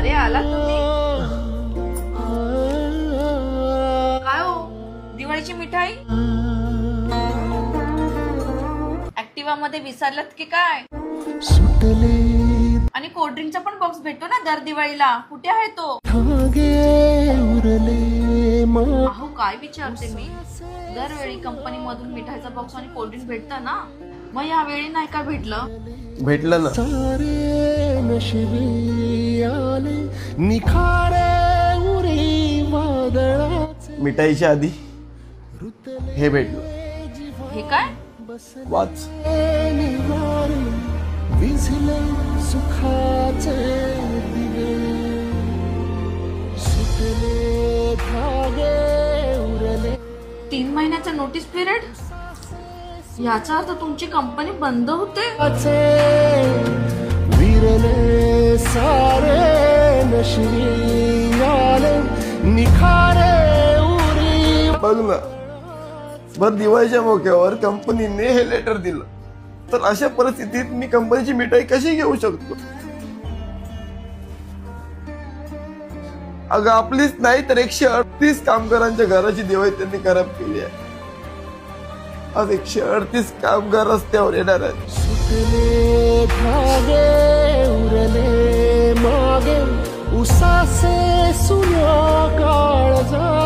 अरे आला तुम्ही. काय हो, दिवाळीची मिठाई ऍक्टिवा मध्ये विसरलात की काय? आणि कोल्ड्रिंकचा पण बॉक्स भेटतो ना दर दिवाळीला, कुठे आहे तो? अहो काय विचारते मी, दरवेळी कंपनी मधून मिठाईचा बॉक्स आणि कोल्ड्रिंक भेटतं ना, मग यावेळी नाही का भेटलं? भेटलं ना. मिठाईच्या आधी हे भेटलं. हे काय? वाच. सुखाचे दिवे सुटले धागे उरले. 3 महिन्याचा नोटीस पिरियड, याचा अर्थ तुमची कंपनी बंद होते. विरले सारे नशरी आले निखारे उरी. बघ ना, भर दिवाळीच्या मोक्यावर कंपनीने हे लेटर दिलं, तर अशा परिस्थितीत मी कंपनीची मिठाई कशी घेऊ शकतो? अगं आपलीच नाही तर 138 कामगारांच्या घराची दिवाळी त्यांनी खराब केली आहे. आज 138 कामगार रस्त्यावर येणार आहेत. सुटले धागे उरले मागे उसासे सुया काळजा.